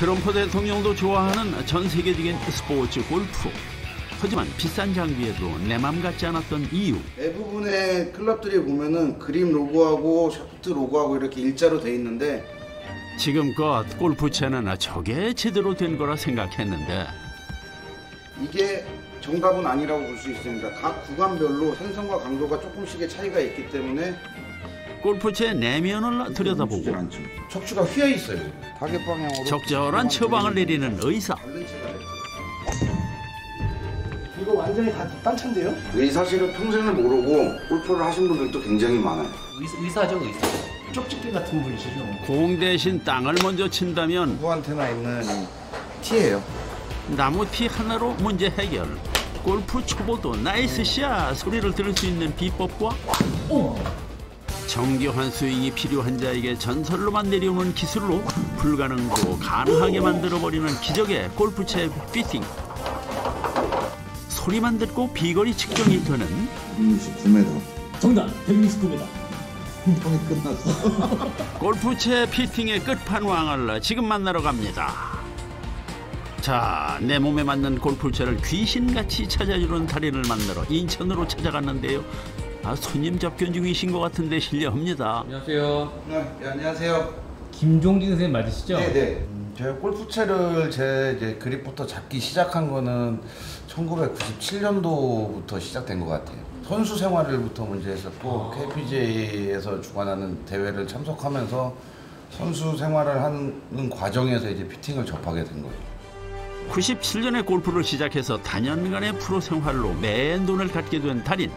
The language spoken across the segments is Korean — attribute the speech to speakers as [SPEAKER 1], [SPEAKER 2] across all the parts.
[SPEAKER 1] 트럼프 대통령도 좋아하는 전 세계적인 스포츠 골프. 하지만 비싼 장비에도 내 맘 같지 않았던 이유.
[SPEAKER 2] 대부분의 클럽들이 보면은 그립 로고하고 샤프트 로고하고 이렇게 일자로 돼 있는데
[SPEAKER 1] 지금껏 골프채는 저게 제대로 된 거라 생각했는데
[SPEAKER 2] 이게 정답은 아니라고 볼 수 있습니다. 각 구간별로 생성과 강도가 조금씩의 차이가 있기 때문에
[SPEAKER 1] 골프채 내면을 들여다보고
[SPEAKER 2] 척추가 휘어 있어요. 타겟 방향으로
[SPEAKER 1] 적절한 처방을 내리는 의사.
[SPEAKER 3] 이거 완전히 다 딴차인데요?
[SPEAKER 2] 이 사실은 평생을 모르고 골프를 하신 분들도 굉장히 많아요.
[SPEAKER 4] 의사죠, 의사.
[SPEAKER 3] 쪽집게 같은 분이시죠?
[SPEAKER 1] 공 대신 땅을 먼저 친다면
[SPEAKER 2] 누구한테나 있는 티예요.
[SPEAKER 1] 나무 티 하나로 문제 해결. 골프 초보도 나이스 샷 소리를 들을 수 있는 비법과 정교한 스윙이 필요한 자에게 전설로만 내려오는 기술로 불가능도 가능하게 만들어버리는 기적의 골프채 피팅. 소리만 듣고 비거리 측정이 되는
[SPEAKER 2] 169m.
[SPEAKER 4] 정답, 169m.
[SPEAKER 2] 형이 끝났어.
[SPEAKER 1] 골프채 피팅의 끝판왕을 지금 만나러 갑니다. 자, 내 몸에 맞는 골프채를 귀신같이 찾아주는 달인을 만나러 인천으로 찾아갔는데요. 손님 접견 중이신 것 같은데 실례합니다.
[SPEAKER 4] 안녕하세요.
[SPEAKER 2] 네, 안녕하세요.
[SPEAKER 4] 김종진 선생님 맞으시죠?
[SPEAKER 2] 네네. 제가 골프채를 제 그립부터 잡기 시작한 거는 1997년도부터 시작된 것 같아요. 선수 생활을부터 먼저 했었고 KPGA에서 주관하는 대회를 참석하면서 선수 생활을 하는 과정에서 이제 피팅을 접하게 된 거죠.
[SPEAKER 1] 97년에 골프를 시작해서 단연간의 프로 생활로 맨 돈을 갖게 된 달인.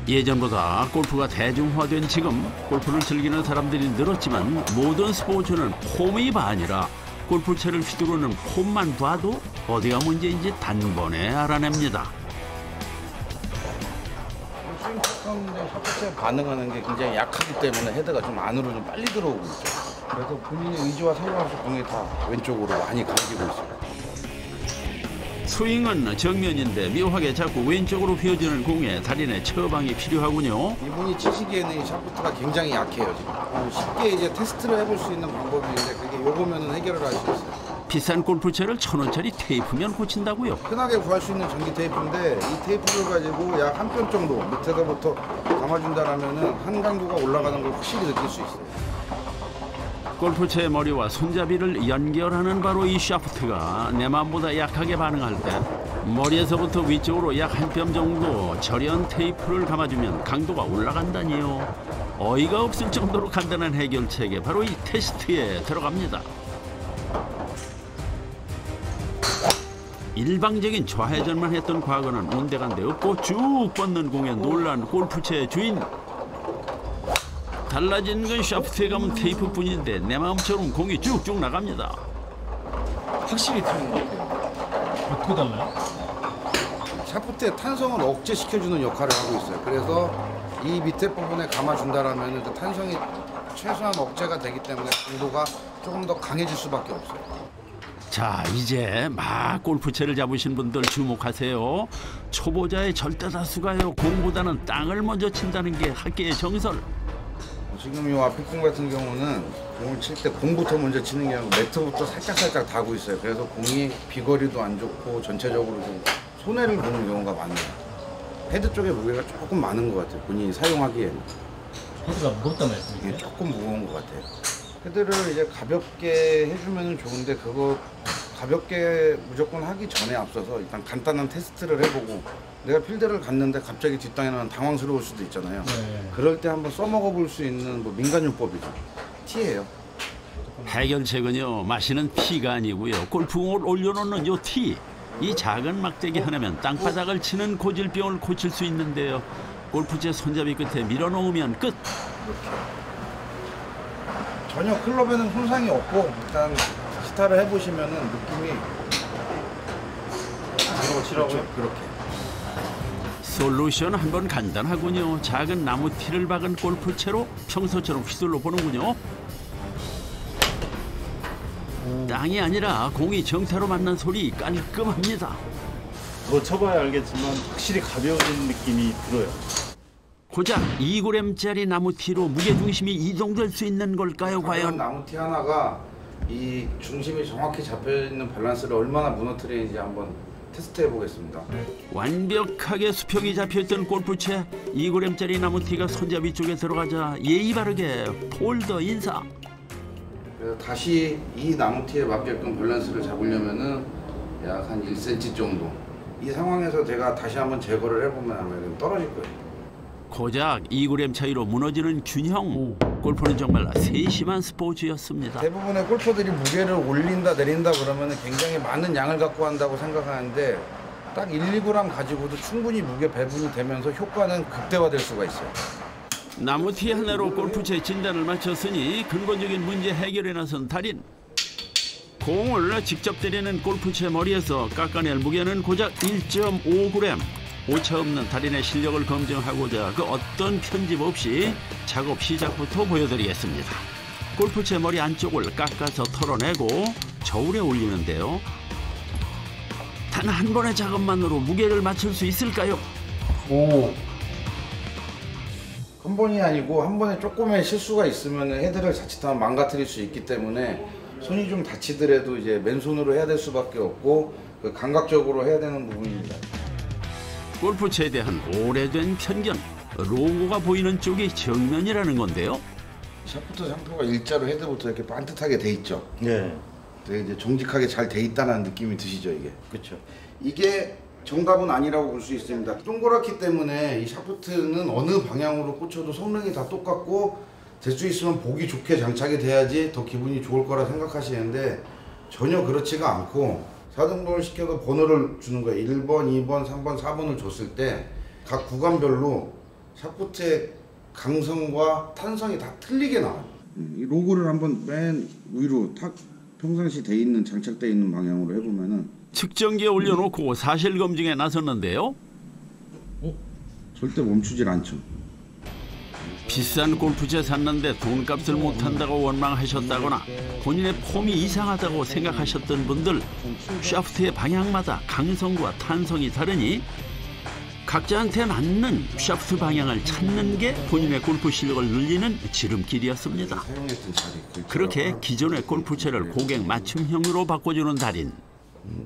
[SPEAKER 1] 예전보다 골프가 대중화된 지금 골프를 즐기는 사람들이 늘었지만 모든 스포츠는 폼이 아니라 골프채를 휘두르는 폼만 봐도 어디가 문제인지 단번에 알아냅니다.
[SPEAKER 2] 스윙 패턴에 샤프트에 반응하는 게 굉장히 약하기 때문에 헤드가 좀 안으로 좀 빨리 들어오고 있죠. 그래서 본인의 의지와 상관없이 공이 다 왼쪽으로 많이 가지고 있어요.
[SPEAKER 1] 스윙은 정면인데 묘하게 자꾸 왼쪽으로 휘어지는 공에 달인의 처방이 필요하군요.
[SPEAKER 2] 이분이 치시기에는 이 샤프트가 굉장히 약해요. 지금. 쉽게 이제 테스트를 해볼 수 있는 방법이 있는데 그게 요거면은 해결을 할 수 있어요.
[SPEAKER 1] 비싼 골프채를 1,000원짜리 테이프면 고친다고요?
[SPEAKER 2] 흔하게 구할 수 있는 전기 테이프인데 이 테이프를 가지고 약 한 뼘 정도 밑에서부터 감아준다라면은 한 강도가 올라가는 걸 확실히 느낄 수 있어요.
[SPEAKER 1] 골프채의 머리와 손잡이를 연결하는 바로 이 샤프트가 내 맘보다 약하게 반응할 때 머리에서부터 위쪽으로 약 한 뼘 정도 절연 테이프를 감아주면 강도가 올라간다니요. 어이가 없을 정도로 간단한 해결책에 바로 이 테스트에 들어갑니다. 일방적인 좌회전만 했던 과거는 온데간데 없고 쭉 뻗는 공에 놀란 골프채의 주인. 달라진 건 샤프트에 감은 테이프뿐인데 내 마음처럼 공이 쭉쭉 나갑니다.
[SPEAKER 3] 확실히 틀린 것 같아요.
[SPEAKER 4] 어떻게 달라요?
[SPEAKER 2] 샤프트의 탄성을 억제시켜주는 역할을 하고 있어요. 그래서 이 밑에 부분에 감아준다라면 그 탄성이 최소한 억제가 되기 때문에 강도가 조금 더 강해질 수밖에 없어요.
[SPEAKER 1] 자, 이제 막 골프채를 잡으신 분들 주목하세요. 초보자의 절대 다수가요, 공보다는 땅을 먼저 친다는 게 학계의 정설.
[SPEAKER 2] 지금 이 앞에 공 같은 경우는 공을 칠 때 공부터 먼저 치는 게 아니고 매트부터 살짝살짝 닿고 있어요. 그래서 공이 비거리도 안 좋고 전체적으로 좀 손해를 보는 경우가 많네요. 헤드 쪽에 무게가 조금 많은 것 같아요. 본인이 사용하기에는.
[SPEAKER 4] 헤드가 무겁단 말씀이세요?
[SPEAKER 2] 이게 조금 무거운 것 같아요. 헤드를 이제 가볍게 해주면 좋은데 그거 가볍게 무조건 하기 전에 앞서서 일단 간단한 테스트를 해보고 내가 필드를 갔는데 갑자기 뒷땅이 나면 당황스러울 수도 있잖아요.
[SPEAKER 4] 네.
[SPEAKER 2] 그럴 때 한번 써먹어 볼 수 있는 뭐 민간요법이죠. 티예요.
[SPEAKER 1] 해결책은요, 마시는 티가 아니고요, 골프공을 올려놓는 요 티. 이 작은 막대기 하나면 땅바닥을 치는 고질병을 고칠 수 있는데요. 골프채 손잡이 끝에 밀어놓으면 끝.
[SPEAKER 2] 전혀 클럽에는 손상이 없고 일단 시타를 해보시면은 느낌이 그렇죠. 그렇게.
[SPEAKER 1] 솔루션 한번 간단하군요. 작은 나무 티를 박은 골프채로 평소처럼 휘둘러 보는군요. 땅이 아니라 공이 정타로 맞는 소리 깔끔합니다.
[SPEAKER 5] 더 쳐봐야 알겠지만 확실히 가벼워진 느낌이 들어요.
[SPEAKER 1] 고작 2g짜리 나무 티로 무게중심이 이동될 수 있는 걸까요,
[SPEAKER 2] 과연
[SPEAKER 1] 과연?
[SPEAKER 2] 나무 티 하나가 이 중심이 정확히 잡혀있는 밸런스를 얼마나 무너뜨리는지 한번 테스트해 보겠습니다.
[SPEAKER 1] 완벽하게 수평이 잡혀있던 골프채 2g짜리 나무티가 손잡이 쪽에 들어가자 예의 바르게 폴더 인사.
[SPEAKER 2] 그래서 다시 이 나무티에 맞게끔 밸런스를 잡으려면은 약 한 1cm 정도. 이 상황에서 제가 다시 한번 제거를 해보면 아마 떨어질 거예요.
[SPEAKER 1] 고작 2g 차이로 무너지는 균형. 골프는 정말 세심한 스포츠였습니다.
[SPEAKER 2] 대부분의 골퍼들이 무게를 올린다 내린다 그러면 굉장히 많은 양을 갖고 한다고 생각하는데 딱 1, 2g 가지고도 충분히 무게 배분이 되면서 효과는 극대화될 수가 있어요.
[SPEAKER 1] 나무티 하나로 골프채 진단을 마쳤으니 근본적인 문제 해결에 나선 달인. 공을 직접 때리는 골프채 머리에서 깎아낼 무게는 고작 1.5g. 오차 없는 달인의 실력을 검증하고자 그 어떤 편집 없이 작업 시작부터 보여드리겠습니다. 골프채 머리 안쪽을 깎아서 털어내고 저울에 올리는데요. 단 한 번의 작업만으로 무게를 맞출 수 있을까요?
[SPEAKER 2] 한 번이 아니고 한 번에 조금의 실수가 있으면 헤드를 자칫하면 망가뜨릴 수 있기 때문에 손이 좀 다치더라도 이제 맨손으로 해야 될 수밖에 없고 그 감각적으로 해야 되는 부분입니다.
[SPEAKER 1] 골프채에 대한 오래된 편견, 로고가 보이는 쪽이 정면이라는 건데요.
[SPEAKER 2] 샤프트 상표가 일자로 헤드부터 이렇게 반듯하게 돼 있죠.
[SPEAKER 5] 네.
[SPEAKER 2] 되게 이제 정직하게 잘 돼 있다는 느낌이 드시죠, 이게.
[SPEAKER 5] 그렇죠.
[SPEAKER 2] 이게 정답은 아니라고 볼 수 있습니다. 동그랗기 때문에 이 샤프트는 어느 방향으로 꽂혀도 성능이 다 똑같고 될 수 있으면 보기 좋게 장착이 돼야지 더 기분이 좋을 거라 생각하시는데 전혀 그렇지가 않고 4등분을 시켜서 번호를 주는 거예요. 1번, 2번, 3번, 4번을 줬을 때 각 구간별로 샤프트의 강성과 탄성이 다 틀리게 나와요. 이 로고를 한번 맨 위로 탁 평상시 돼 있는 장착돼 있는 방향으로 해보면은
[SPEAKER 1] 측정기에 올려놓고 사실 검증에 나섰는데요.
[SPEAKER 2] 절대 멈추질 않죠.
[SPEAKER 1] 비싼 골프채 샀는데 돈값을 못한다고 원망하셨다거나 본인의 폼이 이상하다고 생각하셨던 분들, 샤프트의 방향마다 강성과 탄성이 다르니 각자한테 맞는 샤프트 방향을 찾는 게 본인의 골프 실력을 늘리는 지름길이었습니다.
[SPEAKER 2] 사용했던 자리.
[SPEAKER 1] 그렇게 기존의 골프채를 고객 맞춤형으로 바꿔주는 달인.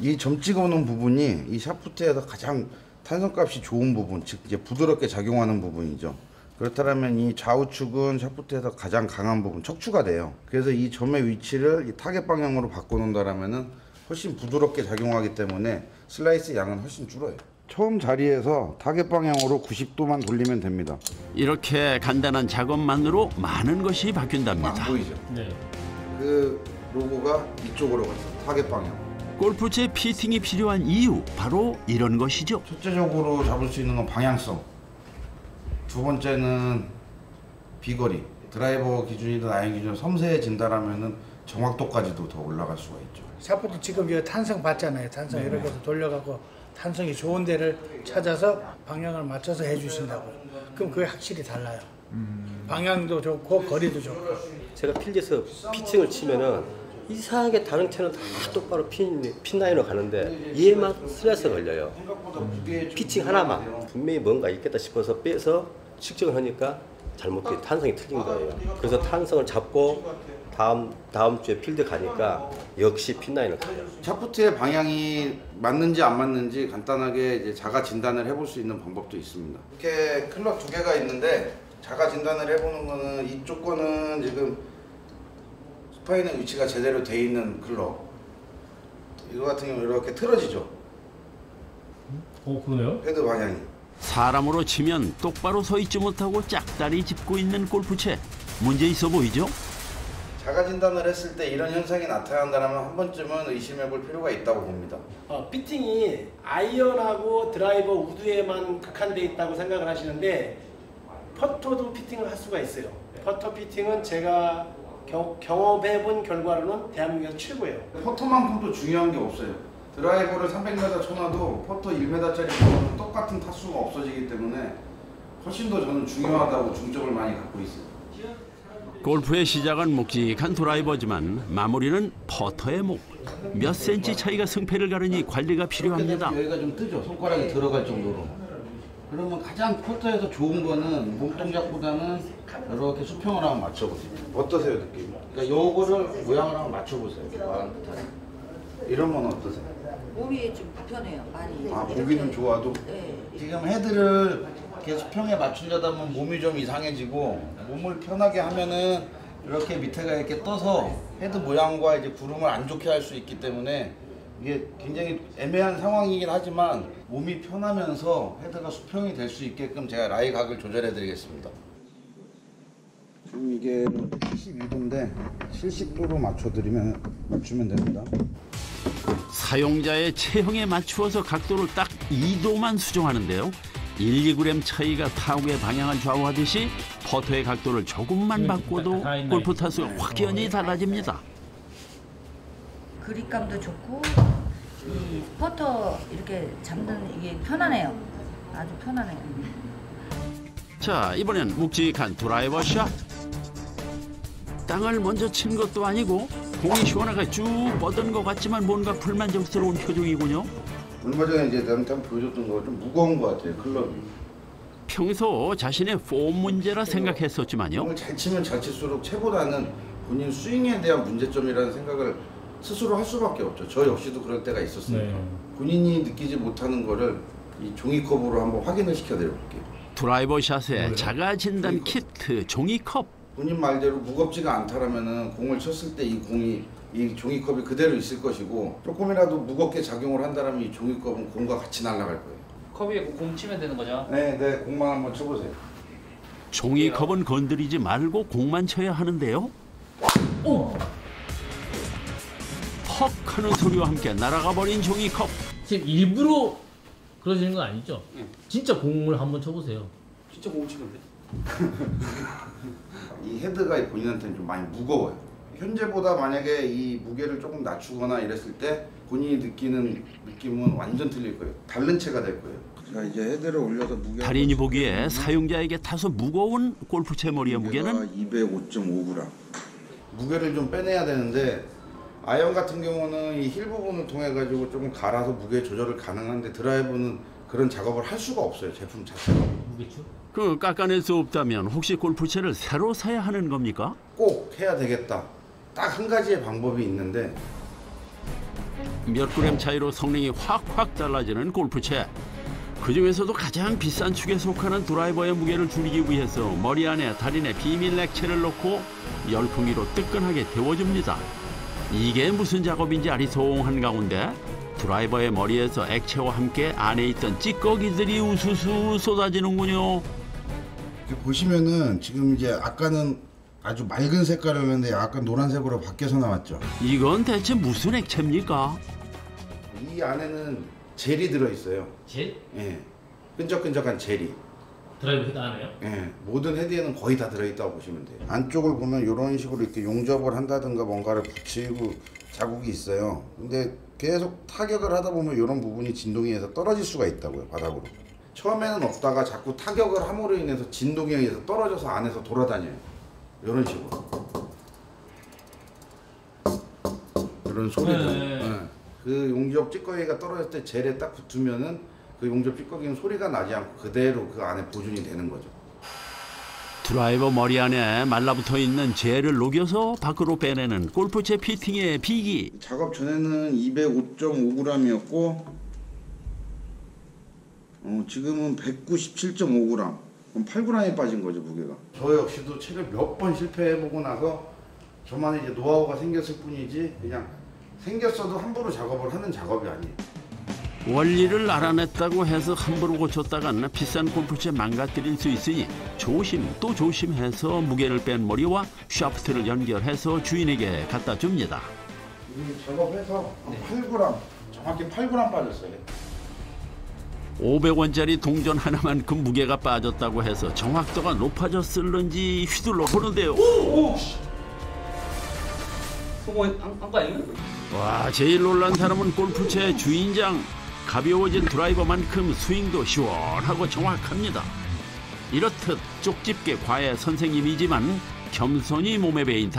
[SPEAKER 2] 이 점 찍어놓은 부분이 이 샤프트에서 가장 탄성값이 좋은 부분, 즉 이제 부드럽게 작용하는 부분이죠. 그렇다면 이 좌우측은 샤프트에서 가장 강한 부분, 척추가 돼요. 그래서 이 점의 위치를 이 타겟 방향으로 바꿔놓는다라면은 훨씬 부드럽게 작용하기 때문에 슬라이스 양은 훨씬 줄어요. 처음 자리에서 타겟 방향으로 90도만 돌리면 됩니다.
[SPEAKER 1] 이렇게 간단한 작업만으로 많은 것이 바뀐답니다.
[SPEAKER 2] 보이죠?
[SPEAKER 4] 네.
[SPEAKER 2] 그 로고가 이쪽으로 갔어. 타겟 방향.
[SPEAKER 1] 골프채 피팅이 필요한 이유, 바로 이런 것이죠.
[SPEAKER 2] 첫째적으로 잡을 수 있는 건 방향성. 두 번째는 비거리. 드라이버 기준이든 아이언 기준 섬세해진다라면은 정확도까지도 더 올라갈 수가 있죠.
[SPEAKER 6] 샤프트 지금 이거 탄성 봤잖아요. 탄성 이렇게 해서 돌려갖고 탄성이 좋은 데를 찾아서 방향을 맞춰서 해주신다고. 그럼 그게 확실히 달라요. 방향도 좋고 거리도 좋고.
[SPEAKER 7] 제가 필드에서 피칭을 치면은 이상하게 다른 채는 다 똑바로 핀 라인으로 가는데 얘만 스트레스 걸려요. 피칭 하나만 분명히 뭔가 있겠다 싶어서 빼서 측정을 하니까 잘못된 탄성이 틀린 거예요. 그래서 탄성을 잡고 다음 주에 필드 가니까 역시 핀 라인을 가요.
[SPEAKER 2] 샤프트의 방향이 맞는지 안 맞는지 간단하게 이제 자가 진단을 해볼 수 있는 방법도 있습니다. 이렇게 클럽 두 개가 있는데 자가 진단을 해보는 거는 이쪽 거는 지금 스파인의 위치가 제대로 돼 있는 클럽. 이거 같은 경우는 이렇게 틀어지죠.
[SPEAKER 4] 그러네요.
[SPEAKER 2] 헤드 방향이.
[SPEAKER 1] 사람으로 치면 똑바로 서 있지 못하고 짝다리 짚고 있는 골프채. 문제 있어 보이죠?
[SPEAKER 2] 자가 진단을 했을 때 이런 현상이 나타난다면 한 번쯤은 의심해볼 필요가 있다고 봅니다.
[SPEAKER 3] 피팅이 아이언하고 드라이버 우드에만 국한돼 있다고 생각을 하시는데 퍼터도 피팅을 할 수가 있어요. 퍼터 피팅은 제가 경험해본 결과로는 대한민국에서 최고예요.
[SPEAKER 2] 퍼터만큼도 중요한 게 없어요. 드라이버를 300m 쳐놔도 퍼터 1m짜리 퍼터는 똑같은 타수가 없어지기 때문에 훨씬 더 저는 중요하다고 중점을 많이 갖고 있어요.
[SPEAKER 1] 골프의 시작은 묵직한 드라이버지만 마무리는 퍼터의 목. 몇 센치 차이가 승패를 가르니 관리가 필요합니다.
[SPEAKER 2] 여기가 좀 뜨죠. 손가락이 들어갈 정도로. 그러면 가장 포터에서 좋은 거는 몸 동작보다는 이렇게 수평을 한번 맞춰보세요. 어떠세요, 느낌? 그러니까 요거를 모양을 한번 맞춰보세요. 이러면 어떠세요?
[SPEAKER 8] 몸이 좀 불편해요, 많이.
[SPEAKER 2] 아, 보기는 좋아도?
[SPEAKER 8] 네.
[SPEAKER 2] 지금 헤드를 이렇게 수평에 맞추려다 보면 몸이 좀 이상해지고 몸을 편하게 하면은 이렇게 밑에가 이렇게 떠서 헤드 모양과 이제 구름을 안 좋게 할 수 있기 때문에 이게 굉장히 애매한 상황이긴 하지만 몸이 편하면서 헤드가 수평이 될 수 있게끔 제가 라이 각을 조절해 드리겠습니다. 지금 이게 72도인데 70도로 맞추면 됩니다.
[SPEAKER 1] 사용자의 체형에 맞추어서 각도를 딱 2도만 수정하는데요. 1~2g 차이가 타구의 방향을 좌우하듯이 퍼터의 각도를 조금만 바꿔도 골프 타수가 확연히 달라집니다.
[SPEAKER 8] 그립감도 좋고 이 퍼터 이렇게 잡는 이게 편하네요. 아주 편하네요.
[SPEAKER 1] 자, 이번엔 묵직한 드라이버 샷. 땅을 먼저 친 것도 아니고 공이 시원하게 쭉 뻗은 것 같지만 뭔가 불만족스러운 표정이군요.
[SPEAKER 2] 얼마 전에 이제 나한테 보여줬던 거 좀 무거운 것 같아요, 클럽이.
[SPEAKER 1] 평소 자신의 폼 문제라 생각했었지만요.
[SPEAKER 2] 공을 잘 치면 잘 칠수록 채보다는 본인 스윙에 대한 문제점이라는 생각을 스스로 할 수밖에 없죠. 저 역시도 그럴 때가 있었으니까.
[SPEAKER 4] 네.
[SPEAKER 2] 본인이 느끼지 못하는 거를 이 종이컵으로 한번 확인을 시켜드려볼게요.
[SPEAKER 1] 드라이버 샷의 자가 진단 키트 종이컵.
[SPEAKER 2] 본인 말대로 무겁지가 않다라면은 공을 쳤을 때 이 종이컵이 그대로 있을 것이고 조금이라도 무겁게 작용을 한다면 이 종이컵은 공과 같이 날아갈 거예요.
[SPEAKER 9] 컵 위에 공 치면 되는 거죠?
[SPEAKER 2] 네, 공만 한번 쳐보세요.
[SPEAKER 1] 종이컵은 건드리지 말고 공만 쳐야 하는데요. 오! 퍽 하는 소리와 함께 날아가 버린 종이컵.
[SPEAKER 4] 지금 일부러 그러시는 건 아니죠? 진짜 공을 한번 쳐보세요.
[SPEAKER 9] 진짜 공 치는데?
[SPEAKER 2] 이 헤드가 본인한테는 좀 많이 무거워요. 현재보다 만약에 이 무게를 조금 낮추거나 이랬을 때 본인이 느끼는 느낌은 완전 틀릴 거예요. 다른 채가 될 거예요. 자, 이제 헤드를 올려서 무게.
[SPEAKER 1] 달인이 보기에 사용자에게 다소 무거운 골프채 머리의 무게는
[SPEAKER 2] 205.5g. 무게를 좀 빼내야 되는데 아이언 같은 경우는 이 힐 부분을 통해 가지고 조금 갈아서 무게 조절을 가능한데 드라이버는 그런 작업을 할 수가 없어요. 제품 자체가.
[SPEAKER 4] 무게추?
[SPEAKER 1] 그 깎아낼 수 없다면 혹시 골프채를 새로 사야 하는 겁니까?
[SPEAKER 2] 꼭 해야 되겠다. 딱 한 가지의 방법이 있는데
[SPEAKER 1] 몇 그램 차이로 성능이 확확 달라지는 골프채. 그중에서도 가장 비싼 축에 속하는 드라이버의 무게를 줄이기 위해서 머리 안에 달인의 비밀 액체를 넣고 열풍기로 뜨끈하게 데워줍니다. 이게 무슨 작업인지 아리송한 가운데 드라이버의 머리에서 액체와 함께 안에 있던 찌꺼기들이 우수수 쏟아지는군요.
[SPEAKER 2] 보시면은 지금 이제 아까는 아주 맑은 색깔이었는데 약간 노란색으로 바뀌어서 나왔죠.
[SPEAKER 1] 이건 대체 무슨 액체입니까?
[SPEAKER 2] 이 안에는 젤이 들어있어요.
[SPEAKER 4] 젤?
[SPEAKER 2] 예, 끈적끈적한 젤이.
[SPEAKER 4] 드라이브 헤드 안에요?
[SPEAKER 2] 예, 모든 헤드에는 거의 다 들어있다고 보시면 돼요. 안쪽을 보면 이런 식으로 이렇게 용접을 한다든가 뭔가를 붙이고 자국이 있어요. 근데 계속 타격을 하다 보면 이런 부분이 진동이 해서 떨어질 수가 있다고요, 바닥으로. 처음에는 없다가 자꾸 타격을 함으로 인해서 진동에 의해서 떨어져서 안에서 돌아다녀요. 이런 식으로. 이런 소리들. 예. 그 용접 찌꺼기가 떨어질 때 젤에 딱 붙으면은 그 용접 찌꺼기는 소리가 나지 않고 그대로 그 안에 보존이 되는 거죠.
[SPEAKER 1] 드라이버 머리 안에 말라붙어 있는 젤을 녹여서 밖으로 빼내는 골프채 피팅의 비기.
[SPEAKER 2] 작업 전에는 205.5g이었고 지금은 197.5g. 그럼 8g이 빠진 거죠, 무게가. 저 역시도 채를 몇 번 실패해보고 나서 저만의 이제 노하우가 생겼을 뿐이지 그냥 생겼어도 함부로 작업을 하는 작업이 아니에요.
[SPEAKER 1] 원리를 알아냈다고 해서 함부로 고쳤다간 비싼 골프채 망가뜨릴 수 있으니 조심 또 조심해서 무게를 뺀 머리와 샤프트를 연결해서 주인에게 갖다 줍니다.
[SPEAKER 2] 작업해서 8g, 정확히 8g 빠졌어요.
[SPEAKER 1] 500원짜리 동전 하나만큼 무게가 빠졌다고 해서 정확도가 높아졌을런지 휘둘러 보는데요.
[SPEAKER 9] 성공한 거 아니에요?
[SPEAKER 1] 와, 제일 놀란 사람은 골프채 주인장. 가벼워진 드라이버만큼 스윙도 시원하고 정확합니다. 이렇듯 쪽집게 과외 선생님이지만 겸손히 몸에 배인 달인.